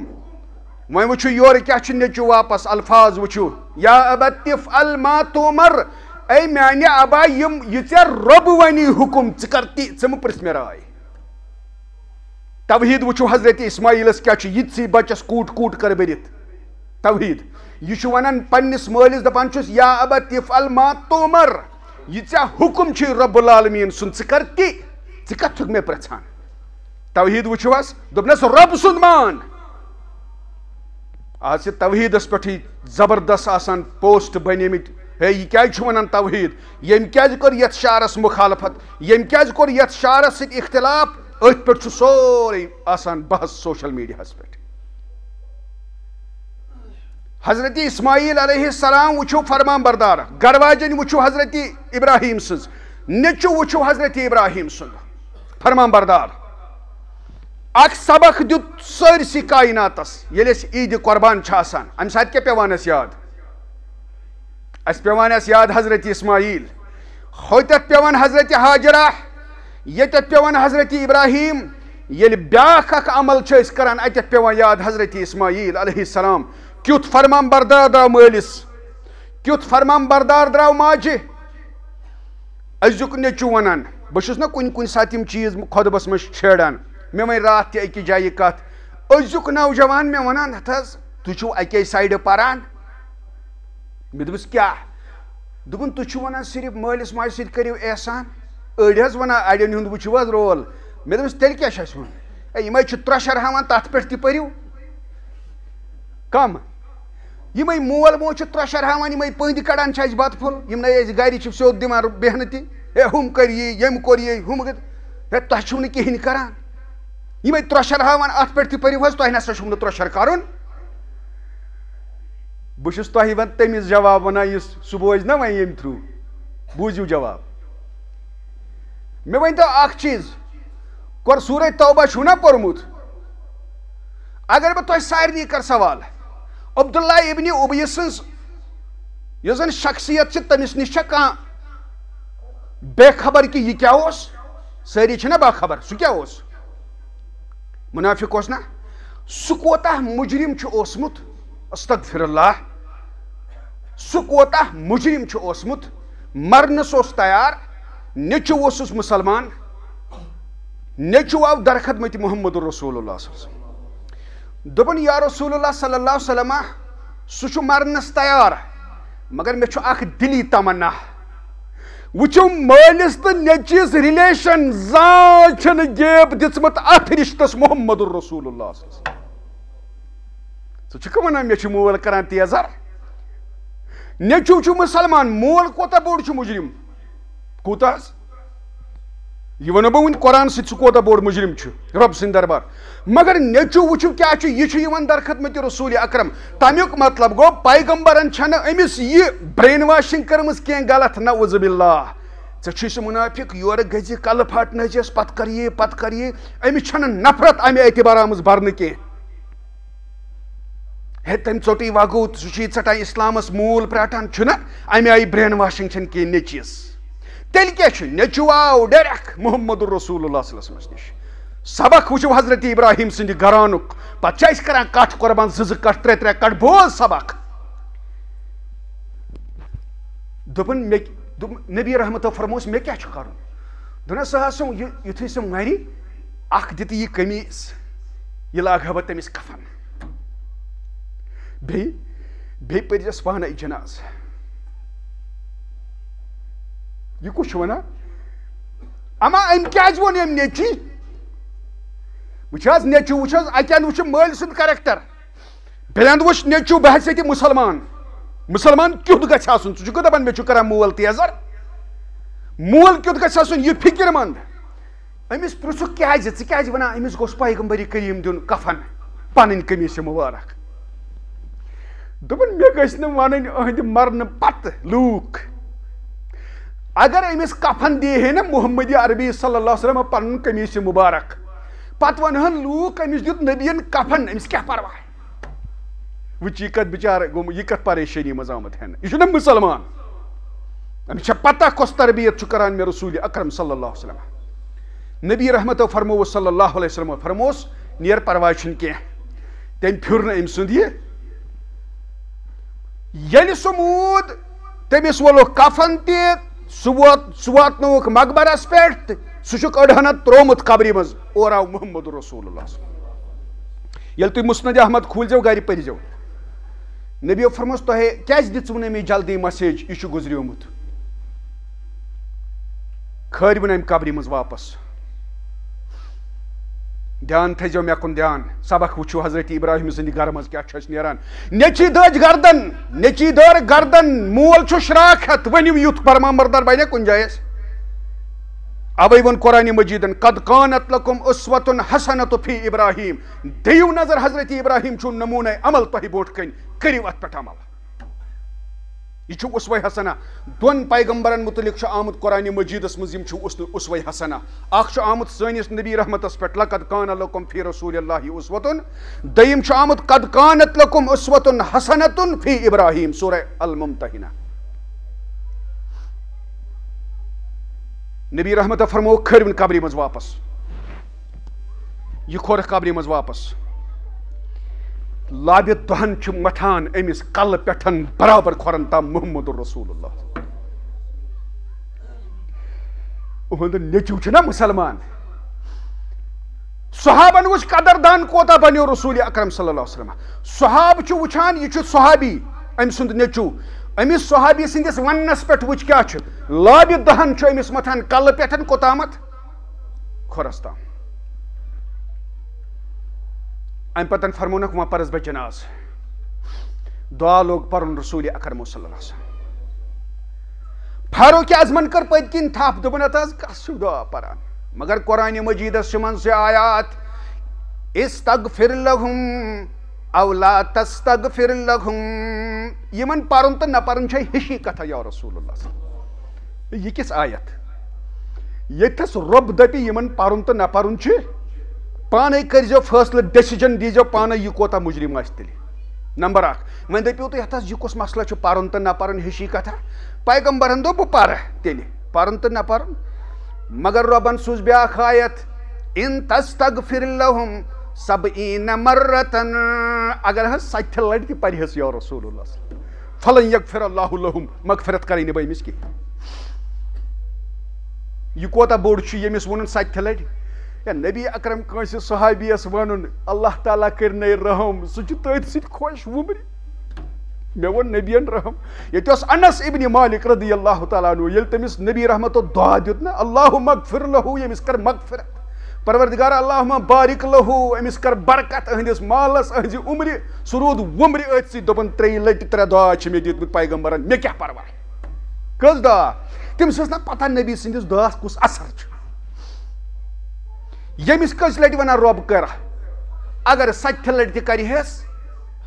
وۄنۍ وٕچھِو یورٕ کیٛاہ چھُ نیٚچِو واپس الفاظ وٕچھِو یا ابت افعل ما تُؤمر اے میانہِ ابا یہِ ژےٚ رۄب وَنی حُکُم ژٕ کر تی ژٕ مہٕ پرژھ مےٚ راے توحیٖد وٕچھِو حضرت اسماعیلس کیٛاہ چھُ یِتسٕے بچس کوٗٹ کر بٔرِتھ توحیٖد یہِ چھُ ونان پننِس مٲلِس دپان چھُس یا ابت افعل ما تُؤمر یہِ ژےٚ حُکُم چھُے رۄب العالمیٖن سُنٛد ژٕ کر تی ژٕ کتھ چھُکھ مےٚ پرژھان توحیٖد وٕچھِو حظ دوٚپنس رۄب سُنٛد مان آز چھِ توحیٖدس پٮ۪ٹھٕے زبردست آسان پوسٹ بنیمٕتۍ ہے یہِ کیازِ چھُ ونان توحیٖد ییٚمۍ کیازِ کوٚر یتھ شعرس مُخالفت ییٚمۍ کیازِ کوٚر یتھ شعرس سۭتۍ اختلاف أتھۍ پٮ۪ٹھ چھُ سورُے آسان بحث سوشل میڈیاہس پٮ۪ٹھ حضرت اسماعیل علیہ السلام وچھو فرمان بردار، گرواجن وچھو حضرت ابراہیم سز، نیچو وچھو حضرت ابراہیم سن فرمان بردار. اخ سبق دیت سرسی کائناتس یل عید قربان آسان ام سات کیا پیوان اس یاد، اس پیوان اس یاد حضرت اسماعیل، ہوتت پیوان حضرت حاجرہ، یتت پیوان حضرت ابراہیم، یل بیاکھ اخ عمل چھ کران اتت پیوان یاد حضرت اسماعیل علیہ السلام. کیت فرمان بردار درو مالس، کیت فرمان بردار درو ماجہ. ازیک نیچو ونان بہس نا کن سات چیز خطبس مجھ چھیڑان، مے ون رات تہ اکہ جائہ کت، ازیک نوجوان مے ونان ہتھ حظ تُہۍ چھِو اکے سایڈ پران. مے دوٚپُس کیاہ؟ دوٚپُن تُہۍ چھِو ونان صرف مٲلِس ماجہِ سۭتۍ کٔرِو احسان، أڑۍ حظ ونان اڑٮ۪ن ہُنٛد وٕچھِو حظ رول. مے دوٚپُس تیٚلہِ کیاہ چھُ اَسہِ وَنُن؟ ہے یِمے چھِ ترٛوشر ہاوان تتھ پٮ۪ٹھ تہِ پٔرِو کم، یِمے مول موج چھِ ترٛوشر ہاوان، یِمے پٔنٛدۍ کڑان چھِ اَسہِ بتہٕ پھوٚل، یِم نَے أسۍ گرِ چھِ سیوٚد دِوان بیٚہنہٕ تہِ، ہے ہُم کٔرۍ یی ییٚمۍ کوٚر یی ہُم ہے تۄہہِ چھُو نہٕ کِہیٖنۍ کران، یِمے ترٛوشر ہاوان اتھ پٮ۪ٹھ تہِ پٔرِو حظ، تۄہہِ نسا چھُو نہٕ ترٛوشر کرُن. بہٕ چھُس تۄہہِ وۄنۍ تٔمِس جواب ونان یُس سُہ بوزِ نا وۄنۍ ییٚمہِ تھرٛوٗ، بوٗزِو جواب. مےٚ ؤنۍتو اکھ چیٖز، کوٚر سورہ توبہ چھُو نا پوٚرمُت؟ اگر بہٕ تۄہہِ سارنٕے کر سوال، عبداللہ ابن ابی سٕنٛز یۄس زن شخصیت چھِ تٔمِس نِش چھا کانٛہہ بے خبر کہ یہِ کیٛاہ اوس؟ سٲری چھِنا باخبر، سُہ کیٛاہ اوس؟ منافق اوس نا؟ سُہ کوتاہ مجرم چھُ اوسمُت، استغفر اللہ، سُہ کوتاہ مجرم چھُ اوسمُت، مرنس اوس تیار. نیچو اوسُس مسلمان، نیچو آو در خدمت محمد رسول اللہ صلی اللہ علیہ وسلم. دوٚپُن یا رسول اللہ صلی اللہ علیہ وسلم سُہ چھُ مرنس تیار مگر مےٚ چھُ اکھ دلی تمنا، وٕچھِو مٲلِس تہٕ نیٚچوِس رِلیشن زانٛہہ چھنہٕ گیپ دِژمٕژ اتھ رشتس محمد رسول اللہ صلی اللہ علیہ وسلم. ژٕ چھُکھٕ ونان مےٚ چھُ مول کران تیزر؟ نیچو چھُ مسلمان، مول کوتاہ بوٚڑ چھُ مجرم، کوٗتاہ حظ؟ یہ ونو بہٕ وٕنۍ قرآن سۭتۍ سُہ کوتاہ بوٚڑ مجرم چھُ رۄب سٕنٛدِ دربار. مگر نیچو وٕچھِو کیٛاہ چھُ، یہِ چھُ یِوان در خدمت رسول اکرم. تمیُک مطلب گوٚو پیغمبرن چھنہٕ أمِس یہِ برین واشنگ کٔرمٕژ کینٛہہ غلط، نعوذ باللہ. ژےٚ چھُے سُہ منافق یورٕ گژھِ کلہٕ پھاٹنٲیزٮ۪س پتہٕ کر یہِ پتہٕ کر یہِ، أمِس چھنہٕ نفرت امہِ اعتبار آمٕژ برنہٕ کینٛہہ. ہے تٔمۍ ژوٚٹٕے وگوٗت، سُہ چھُے ژٹان اسلامس موٗل پرٛاٹھان، چھُنہ امہِ آیہِ برین واشنگ چھنہٕ کینٛہہ نیچوِس. تیٚلہِ کیٛاہ چھُ؟ نیچو آو ڈیریکٹ محمد رسول اللہ صلی اللہ علیہ وسلم نِش. سبق وٕچھِو حضرت ابراہیم سٕنٛدِ گرانُک، پتہٕ چھِ أسۍ کران کٹھ قۄربان، زٕ کٹھ ترٛےٚ کٹھ، بوز سبق. دوٚپُن مےٚ نبی رحمتو فرمووُس مےٚ کیٛاہ چھُ کرُن؟ دوٚپنس سُہ حظ سُہ یُتھُے سُہ مرِ اکھ دِتہٕ یہِ قمیٖض، یہِ لاگہٕ بہٕ تٔمِس کفن، بیٚیہِ پٔرۍزٮ۪س پانے جناز. یہ کُس چھُ ونان؟ اما أمۍ کیٛازِ ووٚن أمۍ نیچی؟ وٕچھ حظ نیچو وٕچھ حظ، اکہِ انٛدٕ وٕچھ مٲلۍ سُنٛد کریکٹر، بیٚیہِ انٛدٕ وٕچھ نیچو بہٕ ہسا تہِ مسلمان. مسلمان کیُتھ گژھِ آسُن؟ ژٕ چھُکھٕ دپان مےٚ چھُ کران مول تیزر؟ مول کیُتھ گژھِ آسُن؟ یہِ فکر منٛد. أمِس پرٛژھُکھ کیٛازِ ژٕ کیٛازِ ونان أمِس گوٚژھ پیغمبری کریم دیُن کفن پنٕنۍ قمیٖص مُبارک؟ دوٚپُن مےٚ گٔژھۍ نہٕ ونٕنۍ أہنٛدِ مرنہٕ پتہٕ لوٗکھ اگر أمِس کفن دی ہے نا محمد عربی صلی اللہ علیہ وسلم پنُن قمیٖص مُبارک، پتہٕ ونہن لوٗکھ أمِس دیُت نبیَن کفن، أمِس کیٛاہ پرواے؟ وٕچھ یہِ کتھ بِچارٕ گوٚمُت، یہِ کتھ پریشٲنی منٛز آمُت ہٮ۪نہٕ، یہِ چھُ نا مُسلمان، أمِس چھےٚ پتہ کۄس تربیت چھُ کران مےٚ رسول اکرم صلی اللہ علیہ وسلم. نبی رحمتو فرمووُس صلی اللہ علیہ وسلم فرمووُس نیر پرواے چھُنہٕ کینٛہہ. تٔمۍ پھیُر نہٕ أمۍ سُنٛد یہِ، ییٚلہِ سُہ موٗد تٔمِس وولُکھ کفن تہِ، سُہ واتنووُکھ مقبرس پٮ۪ٹھ تہٕ سُہ چھُکھ أڑہنت تروومُت قبرِ منٛز. اورٕ آو محمد رسول اللہ. ییٚلہِ تُہۍ مسند احمد کھوٗلزیو گرِ پٔرۍزیو. نبیو فرمووُس تۄہہِ کیٛازِ دِژوٕ نہٕ مےٚ جلدی مسیج، یہِ چھُ گُزریومُت. کھٲرۍوُن أمۍ قبرِ منٛز واپس. دھیان تھٲیزیو مےٚ کُن دھیان، سبق وٕچھِو حضرت ابراہیم سٕنٛدِ گرٕ منٛز کیٛاہ چھُ اَسہِ نیران. نیچی دٔج گردن، نیچی دٲر گردن، مول چھُ شراکھ ہٮ۪تھ، ؤنِو یُتھ فرمان بردار بنیا کُنہِ جایہِ اَسہِ؟ اوے ون قرآن مجیدن قد کانت لکم اسوۃ حسنۃ فی ابراہیم دیو نظر حضرت ابراہیم چھو نمونہ عمل تہ برونٹھ کن کریو ات پہ عمل یہ چھو اسوہ حسنہ دون پیغمبرن متعلق آمد قرآن مجیدس مز یم چھو اسوہ حسنہ اخ آمد سانس نبی رحمتس پہ لقد کان لکم فی رسول اللہ اسوۃ دیم آمد قد کانت لکم اسوۃ حسنۃ فی ابراہیم سورہ الممتحنہ نبی رحمتہ فرمو کھرون قبری مز واپس یہ کھور قبری مز واپس لابت دہن چھ متھان امس کل پٹھن برابر کھورن تام محمد رسول اللہ اہد نیچو چھ نا مسلمان صحابن وچ قدردان کوتا بنیو رسول اکرم صلی اللہ علیہ وسلم صحاب چھ وچھان یہ چھ صحابی ام سند نیچو امس صحابی سندس ونس پہ وچ کیا چھ لابت دہن چھ امس متھان کل پٹھن کوتامت کھورس تام ام پتن فرمونک وہاں پرس بے جناز دعا لوگ پرن رسول اکرم صلی اللہ علیہ وسلم فاروق اعظمن کر پت کن تھپ دبنت کس دعا پران مگر قرآن مجید من سے آیات استغفر لهم او لا تستغفر لهم یمن پرن تو نہ پرن چھ ہشی کتھا یا رسول اللہ صلی اللہ علیہ وسلم یہ کس آیت یتس رب دپی یمن پرن تو نہ پرن چھ پانے کرزو فیصلہ ڈیسیجن دیزو پانے یہ کوتا مجرم آس تیلی نمبر اخ میں دپیو تو یتس یہ کس مسئلہ چھ پرن تو نہ پرن ہشی کتھا پیغمبرن دو بہ پر تیلی پرن تو نہ پرن مگر ربن سوز بیاکھ آیت ان تستغفر لهم 70 مرتن اگر ہس 70 لٹ تہ پرہس یا رسول اللہ صلی اللہ علیہ وسلم فلن یغفر اللہ لهم مغفرت کرے نہ بمس کی یہ کوتا بوڑ چھ یمس ونن 70 لٹ یا نبی اکرم کنس صحابیس ون اللہ تعالیٰ کرنے رحم سہ تھی ست خوش ومر مے ون نبین رحم یہ انس ابن مالک رضی اللہ تعالیٰ عنہ یل تمس نبی رحمت دعا دیت نا اللہم اغفر لہو یمس کر مغفرت پروردگار اللہم بارک لہو امس کر برکت اہندس مالس اہنزِ عمر سہ رود ومر ات سی دپن 3 لٹ 3 دعا چھ مے دیتمت پیغمبرن مے کیا پرواہ کس دعا تمس ٲس نا پتہ نبی سندس دعاس کس اثر چھ یمس کس لٹ ونان رب کر اگر 70 لٹ تہ کرہس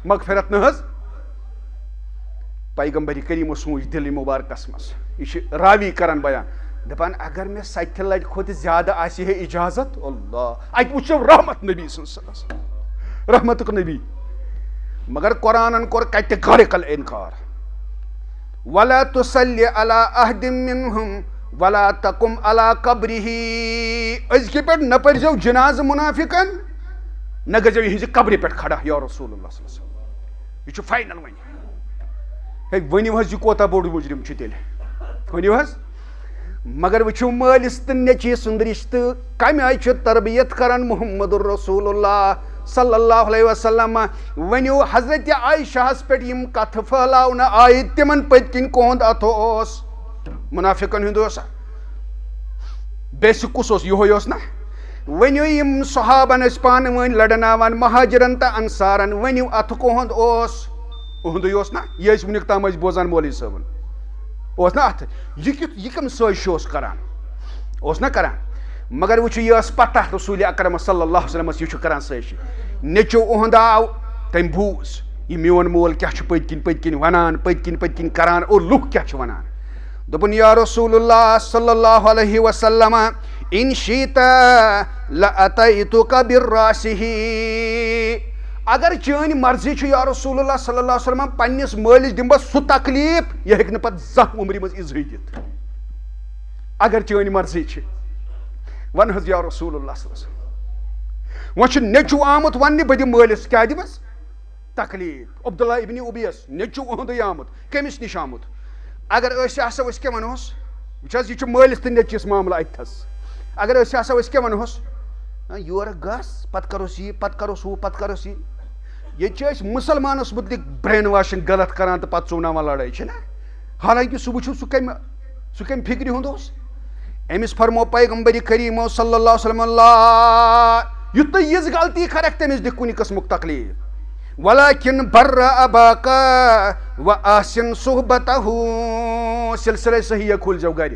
مغفرت نہ حظ پیغمبر کریم سوچ دل مبارکس مس یہ راوی کران بیان دپان اگر میں 70 لٹ کھت زیادہ آسی ہے اجازت اللہ ات وچھو رحمت نبی صلی اللہ علیہ وسلم رحمتک نبی مگر قرآنن کور کیٹیگوریکل انکار ولا تصلی علی احد منہم ولا تقم علی قبرہ ازکہ پہ نہ پرزو جناز منافقن نہ گزو یہ قبر پہ کھڑا یا رسول اللہ صلی اللہ علیہ وسلم یہ فائنل ون ہے ونیو حظ یہ کوتا بوڑ مجرم چھ تیل ونیو حظ مگر وچھو مالس تو نیچی سند رشتہ کم آئی چھ تربیت کران محمد الرسول اللہ صلی اللہ علیہ وسلم ونیو حضرت عائشہ پہ یم کتھ پھلاؤن آئی تمن پت کن کہند اتھو منافقن ہند بیسک کس یہ نا ونیو یم صحابن اس پان ون لڑناوان مہاجرن تو انصارن ونیو ات کہند اہد یہ نا یہ ونک تام بوزان مولوی صاحبن نا ات یہ کم سازش کران نا کران مگر وچھو یہ پتہ رسول اکرم صلی اللہ علیہ وسلم یہ کران سازش نیچو اہد آو تم بوز یہ میون مول کیا پت کن ونان پت کن کران اور لوک کیا ونان دپن یا رسول اللہ صلی اللہ علیہ وسلم ان شئت لاتیتک براسہ اگر چانی مرضی چھ یا رسول اللہ صلی اللہ علیہ وسلم پنس مالس دم بہ سہ تکلیف یہ ہیکہ پتہ زہ عمر مز اظہار دت اگر چانی مرضی چھ ون حظ یا رسول اللہ صلی اللہ علیہ وسلم وہ نیچو آمت ون بہ دم مالس کیا دمس تکلیف عبداللہ ابن ابیس نیچو اہد آمت کمس نش آمت اگر اس کیا ونوس وچ یہ مالس تو نیچس معاملہ اتھس اگر اس کیا ونوس یور گس پتہ کروس یہ پتہ کروس وہ پتہ کروس یہ مسلمانس متعلق برین واشنگ غلط کران تو پتہ ژوناوان لڑائی چھ نا حالانکہ سہ وچھو سہ کم فکری ہند امس فرمو پیغمبر کریم صلی اللہ علیہ وسلم اللہ یت یز غلطی کرک تمس دکھ کن قسمک تکلیف ولکن بر اباک و احسن صحبتہ تھاو سلسلہ صحیح کھول جو گھر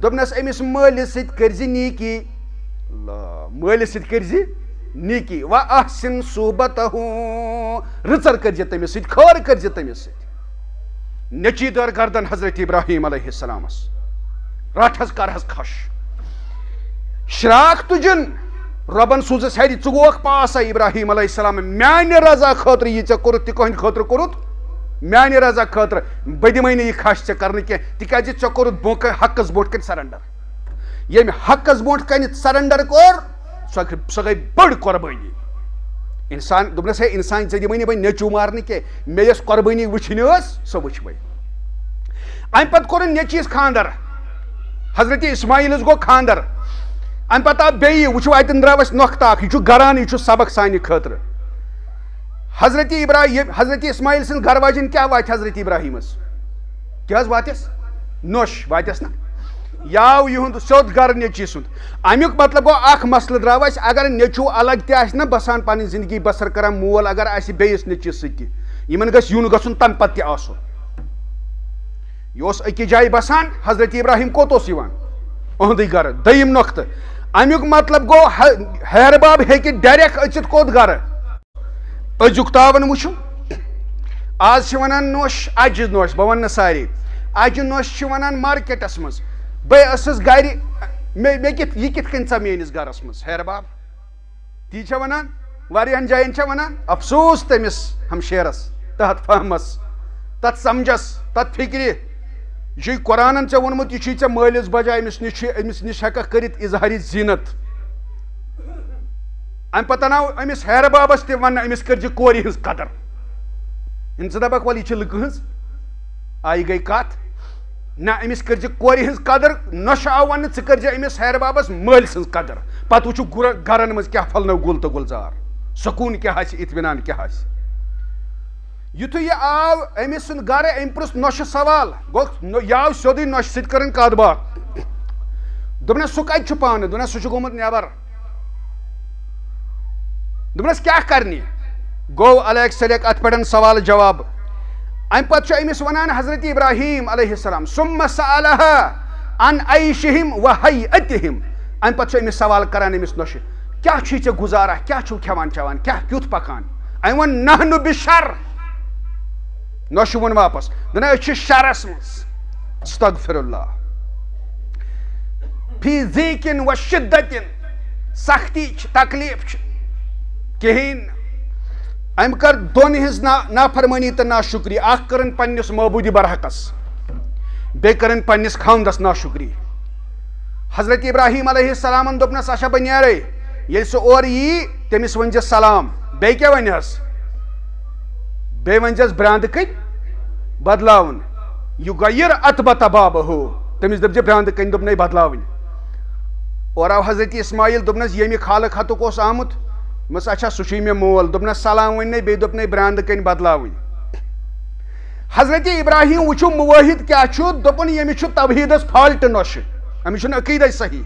دس امس مالس ست کرزِ نیکی اللہ مالس ست کرزِ نیکی و احسن صحبتہ رٕژر کرزِ تٔمِس سۭتۍ خٲر کرزِ تٔمِس سۭتۍ نیچی دار گردن حضرت ابراہیم علیہ السلامس رٹھس کرہس کھش شراک تجن ربن سوزس ہری ژٕ گوکھ پاس ابراہیم علیہ السلام میانہِ رضا خٲطرٕ یہِ ژےٚ کوٚرُتھ تہِ کٕہٕنٛدِ خٲطرٕ کوٚرُتھ میانہِ رضا خٲطرٕ بہٕ دِمے نہٕ یہِ کھش ژےٚ کرنہٕ کینٛہہ تِکیازِ ژےٚ کوٚرُتھ برونٛہہ حقس برونٛٹھ کنہِ سرنڈر ییٚمہِ حقس برونٛٹھ کنہِ سرنڈر کوٚر سۄ گٔے بٔڑ قۄربٲنی انسان دوٚپنس ہے انسان ژےٚ دِمے نہٕ وۄنۍ نیٚچوٗ مارنہٕ کینٛہہ مےٚ یۄس قۄربٲنی وٕچھِنۍ ٲس سۄ وٕچھ وۄنۍ امہِ پتہٕ کوٚرُن نیٚچوِس خانٛدر حضرت اسماعیلس گوٚو خانٛدر امہِ پتہٕ آو بیٚیہِ وٕچھو اتٮ۪ن درٛاو اسہِ نۄقطہٕ اکھ یہِ چھُ گران یہِ چھُ سبق سانہِ خٲطرٕ حضرت ابراہیم حضرت اسماعیل سٕنٛز گرٕ واجٮ۪ن کیٛاہ واتہِ حضرت ابراہیمس کیٛاہ حظ واتٮ۪س نۄش واتٮ۪س نا یہِ آو یِہُنٛد سیوٚد گرٕ نیٚچی سُنٛد امیُک مطلب گوٚو اکھ مسلہٕ درٛاو اسہِ اگر نیٚچوٗ الگ تہِ آسہِ نا بسان پنٕنۍ زندگی بسر کران مول اگر آسہِ بیٚیِس نیٚچوِس سۭتۍ تہِ یِمن گژھِ یُن گژھُن تمہِ پتہٕ تہِ آسُن یہِ اوس أکِس جایہِ بسان حضرت ابراہیم کوٚت اوس یِوان اُہُنٛدُے گرٕ دوٚیِم نۄقطہٕ امیُک مطلب گوٚو ہیرٕ باب ہیٚکہِ ڈایریکٹ أژِتھ کوٚت گرٕ أزیُک تاوَن وٕچھو آز چھِ ونان نۄش اجہِ نۄش بہٕ ونہٕ نہٕ سارے اجہِ نۄش چھِ ونان مارکیٹس منٛز بہٕ ٲسٕس گرِ مےٚ یہِ کِتھ کٔنۍ ژا میٲنِس گرس منٛز ہیرٕ باب تی چھےٚ ونان واریاہن جاین چھےٚ ونان افسوٗس تٔمِس ہمشیرس تتھ فہمس تتھ سمجھس تتھ فکرِ یہ چھُے قرآنن ژےٚ ووٚنمُت یہِ چھُے ژےٚ مٲلِس بجاے أمِس نِش ہٮ۪ککھ کٔرِتھ اظہارِ زیٖنت امہِ پتہٕ آو أمِس ہیرٕ بابس تہِ وننہٕ أمِس کٔرزِ کورِ ہٕنٛز قدر ژٕ دپکھ ول یہِ چھِ لُکہٕ ہٕنٛز آیہِ گٔے کتھ نہ أمِس کٔرزِ کورِ ہٕنٛز قدر نۄشہِ آو وننہٕ ژٕ کٔرزِ أمِس ہیرٕ بابس مٲلۍ سٕنٛز قدر پتہٕ وٕچھو گرن منٛز کیٛاہ پھۄلنو گُل تہٕ گُلزار سکوٗن کیٛاہ آسہِ اطمینان کیٛاہ آسہِ یُتھُے یہِ آو أمِس سُنٛد گرٕ أمۍ پرُژھ نۄشہِ سوال گوٚو یہِ آو سیوٚدُے نۄشہِ سۭتۍ کٔرٕنۍ کتھ باتھ دوٚپنس سُہ کتہِ چھُ پانہٕ دوٚپنس سُہ چھُ گوٚمُت نٮ۪بر دوٚپنس کیٛاہ کرنہِ گوٚو الیک سلیک اتھ پٮ۪ٹھ سوال جواب امہِ پتہٕ چھُ أمِس ونان حضرت ابراہیم علیہ السلام ثم سألها عن عیشہم و حیئتہم امہِ پتہٕ چھُ أمِس سوال کران أمِس نۄشہِ کیٛاہ چھُے ژےٚ گُزارا کیٛاہ چھُو کھٮ۪وان چٮ۪وان کیٛاہ کیُتھ پکان أمۍ ووٚن نحنُ بِشر نۄشہِ ووٚن واپس دوٚپُن أسۍ چھِ شرس منٛز استغفر اللہ فی ضیٖقٍ و شِدتٍ سختی چھِ تکلیٖف چھِ کہیٖنۍ أمۍ کٔر دۄن ہٕنٛز نافرمٲنی تہٕ ناشُکری اکھ کٔرٕن پننِس معبوٗدِ برحقس بیٚیہِ کٔرٕن پننِس خاوندس ناشُکری حضرت ابراہیم علیہ السلامن دوٚپنس اچھا بہٕ نیرے ییٚلہِ سُہ اورٕ یی تٔمِس ؤنۍزِ سلام بیٚیہِ کیٛاہ ونہس بیٚیہِ ؤنۍزٮ۪س برٛانٛدٕ کٔنۍ بدلاوُن یُغیر اتبت بابہو تٔمِس دٔپزِ برٛانٛدٕ کٔنۍ دوٚپنَے بدلاوٕنۍ اورٕ آو حضرت اسماعیل دوٚپنس ییٚمہِ خالہٕ خطُک اوس آمُت دوٚپمس اچھا سُہ چھُے مےٚ مول دوٚپنس سلام ؤنۍ بیٚیہِ دوٚپنَے برٛانٛدٕ کٔنۍ بدلاوٕنۍ حضرت ابراہیم وٕچھو مُوٲحِد کیٛاہ چھُ دوٚپُن ییٚمِس چھُ توحیٖدس فالٹ نۄشہِ أمِس چھُنہٕ عقیٖدے صحیح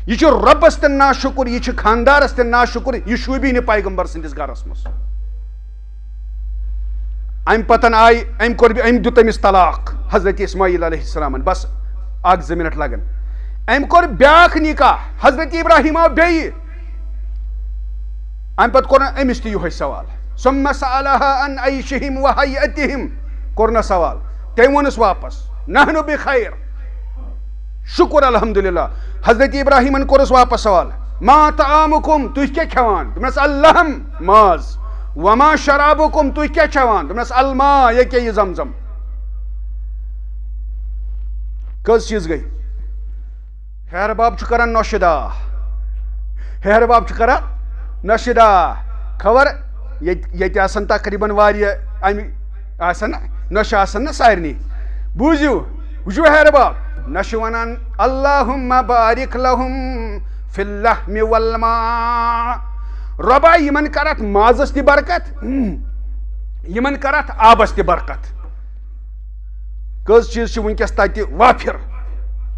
یہِ چھُ رۄبس تہِ ناشُکُر یہِ چھُ خانٛدارس تہِ ناشُکُر یہِ شوٗبی نہٕ پیغمبر سٕنٛدِس گرس منٛز امہِ پتن آیہِ أمۍ دیُت أمِس طلاق حضرت اسماعیل علیہ السلامن بس اکھ زٕ مِنٹ لگن أمۍ کوٚر بیٛاکھ نکاح حضرت ابراہیم آو بیٚیہِ امہِ پتہٕ کوٚرُن أمِس تہِ یِہوے سوال ثم سألها عن عیشہم و حیئتہم کوٚرنس سوال تٔمۍ ووٚنُس واپس نحنُ بخیر شُکُر الحمدُاللہ حضرت ابراہیمن کوٚرُس واپس سوال ما طعامکم تُہۍ کیٛاہ کھٮ۪وان دوٚپنس اللحم ماز وما شرابکم تُہۍ کیٛاہ چٮ۪وان دوٚپنس الما ییٚکیٛاہ یہِ زمزم کٔژ چیٖز گٔے ہیرٕ باب چھُ کران نۄشہِ داہ ہیرٕ باب چھُ کران نۄشہِ داہ خبر ییٚتہِ آسن تقریٖبن واریاہ امہِ آسن نۄشہِ آسن نا سارنٕے بوٗزِو وٕچھِو ہیرٕ باب نۄشہِ ونان اللہُمہ بارک لہُم فی اللحمِ والماء رۄبا یِمن کر اتھ مازس تہِ برکت یِمن کر اتھ آبس تہِ برکت کٔژ چیٖز چھِ وٕنکیٚس تتہِ وافر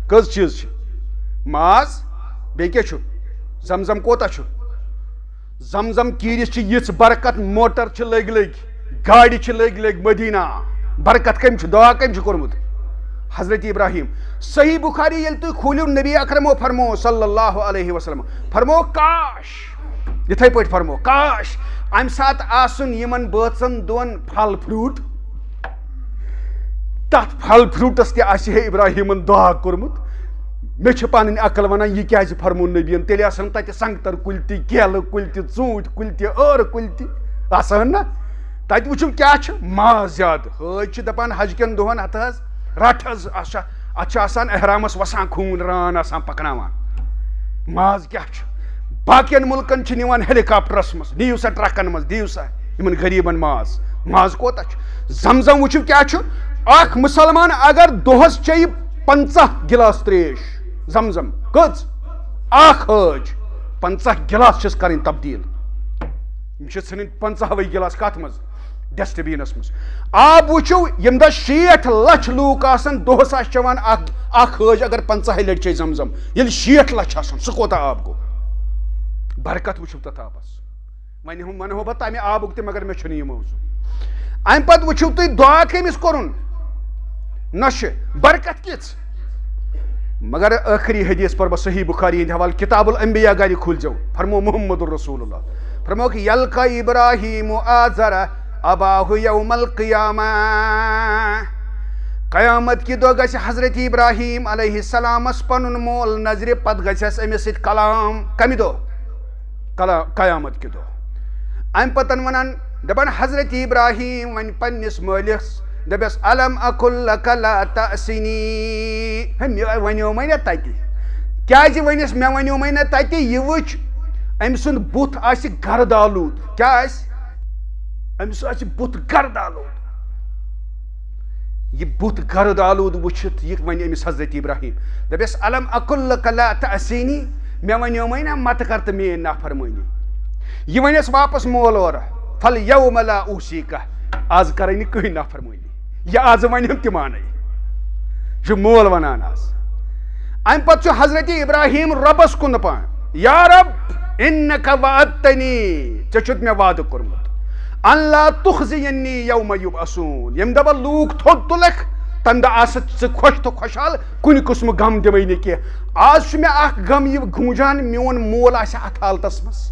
کٔژ چیٖز چھِ ماز بیٚیہِ کیٛاہ چھُ زمزم کوتاہ چھُ زمزم کیٖرِس چھِ یِژھ برکت موٹر چھِ لٔگۍ لٔگۍ گاڑِ چھِ لٔگۍ لٔگۍ مدیٖنہ برکت کٔمۍ چھُ دعا کٔمۍ چھُ کوٚرمُت حضرت ابراہیم صحیح بخاری یل تھی کھولو نبی اکرمو فرمو صلی اللہ علیہ وسلم فرمو کاش یتھے پٲٹھۍ فرمو کاش امہِ ساتہٕ آسُن یِمن بٲژن دۄن پھل فروٗٹ تتھ پھل فروٗٹس تہِ آسہِ ہے ابراہیمن دعا کوٚرمُت مےٚ چھِ پنٕنۍ عقل ونان یہِ کیازِ فرمو نبیَن تیٚلہِ آسن تتہِ سنگتر کُلۍ تہِ کیلہٕ کُلۍ تہِ ژوٗنٹھۍ کُلۍ تہِ ٲرٕ کُلۍ تہِ آسان نا تتہِ وٕچھِو کیاہ چھُ ماز زیادٕ حٲج چھِ دپان حج کٮ۪ن دۄہن ہتہٕ حظ رٹ حظ اتھ چھُ آسان احرامس وسان خوٗن ران آسان پکناوان ماز کیاہ چھُ باقین ملکن چھِ نِوان ہیلی کاپٹرس منٛز نِیِو سا ٹرکن منٛز دِیِو سا یِمن غریٖبن ماز ماز کوتاہ چھُ زمزم وٕچھِو کیاہ چھُ اکھ مُسلمان اگر دۄہس چیٚیہِ 50 گِلاس تریش زمزم کٔژ اکھ حٲج 50 گِلاس چھِس کرٕنۍ تبدیٖل یِم چھِ ژھٕنٕنۍ 50 گِلاس کتھ منٛز ڈسٹ بینس منٛز آب وٕچھِو ییٚمہِ دۄہ 60 لچھ لوٗکھ آسن دۄہس آسہِ چٮ۪وان اکھ حٲج اگر 50 لٹہِ چیٚیہِ زمزم ییٚلہِ 60 لچھ آسن سُہ کوتاہ آب گوٚو برکت وٕچھِو تتھ آبس وۄنۍ ونہو بہٕ تمہِ آبُک تہِ مگر مےٚ چھُنہٕ یہِ موضوٗع امہِ پتہٕ وٕچھِو تُہۍ دعا کٔمِس کوٚرُن نۄشہِ برکت کِژھ مگر ٲخری حدیث پر بہٕ صحیح بخاری ہٕنٛدِ حوالہٕ کتاب الانبیاء گرِ کھوٗلزیو فرمو محمد الرسول اللہ فرموکھ یلقا ابراہیم آزر اباہ یوم القیامہ قیامت کہِ دۄہ گژھِ حضرت ابراہیم علیہ السلامس پنُن مول نظرِ پتہٕ گژھٮ۪س أمِس سۭتۍ کلام کمہِ دۄہ قیامت کہِ دۄہ امہِ پتن ونان دپان حضرت ابراہیم وۄنۍ پننِس مٲلِس دپیس الم اقل لک لا تأسنی مےٚ ونیومے نا تتہِ کیازِ ونیس مےٚ ونیومے نا تتہِ یہِ وٕچھ أمۍ سُنٛد بُتھ آسہِ گرد آلوٗد کیاہ آسہِ أمِس آسہِ بُتھ گرد آلوٗد یہِ بُتھ گرد آلوٗد وٕچھِتھ یہِ وَنہِ أمِس حضرت ابراہیم دپیس الم اقل لک لا تأسنی مےٚ ونیومے نا متہٕ کر تہٕ میٲنۍ نافرمٲنی یہِ ونیس واپس مول اورٕ فل یوم لا اوصیکہ آز کرے نہٕ کٕہٕنۍ نافرمٲنی یہ آز ونیم تہِ مانے یہ چھُ مول ونان آز امہِ پتہٕ چھُ حضرت ابراہیم رۄبس کُن دپان یا رب انک وعدتنی ژےٚ چھُتھ مےٚ وعدٕ کوٚرمُت ان لا تخزینی یوم یبعثون ییٚمہِ دۄہ بہٕ لوٗکھ تھوٚد تُلکھ تمہِ دۄہ آسکھ ژٕ خۄش تہٕ خۄشحال کُنہِ قٕسمُک غم دِمے نہٕ کینٛہہ آز چھُ مےٚ اکھ غم یہِ گوٗنجان میون مول آسہِ اتھ حالتس منٛز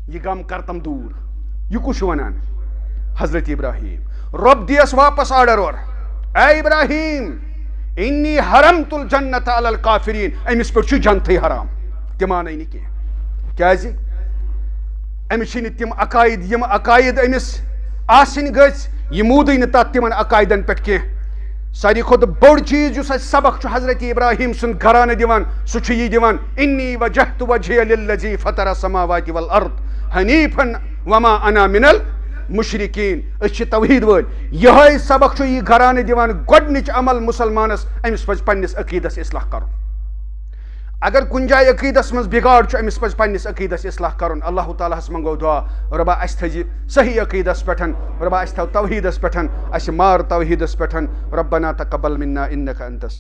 یہِ غم کرتم دوٗر یہِ کُس چھُ ونان حضرت ابراہیم رۄب دِیس واپس آرڈر اورٕ اے ابراہیم انی حرمت الجنت علی الکافرین أمِس پٮ۪ٹھ چھُ جنتھٕے حرام تہِ مانے نہٕ کینٛہہ کیازِ أمِس چھِنہٕ تِم عقایِد یِم عقایِد أمِس آسٕنۍ گٔژھۍ یہِ موٗدٕے نہٕ تتھ تِمن عقایدن پٮ۪ٹھ کینٛہہ ساروی کھۄتہٕ بوٚڑ چیٖز یُس اَسہِ سبق چھُ حضرت ابراہیم سُنٛد گھرانہٕ دِوان سُہ چھُ یہِ دِوان انی وجہت وجہیہ للذی فطر السماوات والارض حنیفا وما انا من المشرکین أسۍ چھِ توحیٖد وٲلۍ یِہوٚے سبق چھُ یہِ گھرانہٕ دِوان گۄڈنِچ عمل مُسلمانس أمِس پزِ پننِس عقیٖدس اصلاح کرُن اگر کُنہِ جایہِ عقیٖدس منٛز بِگاڑ چھُ أمِس پزِ پننِس عقیٖدس اصلاح کرُن اللہ تعالیٰ ہس منٛگو دعا رۄبا اسہِ تھٲیزِ صحیح عقیٖدس پٮ۪ٹھ رۄبا اسہِ تھاو توحیٖدس پٮ۪ٹھ اسہِ مار توحیٖدس پٮ۪ٹھ ربنا تقبل منا انک انت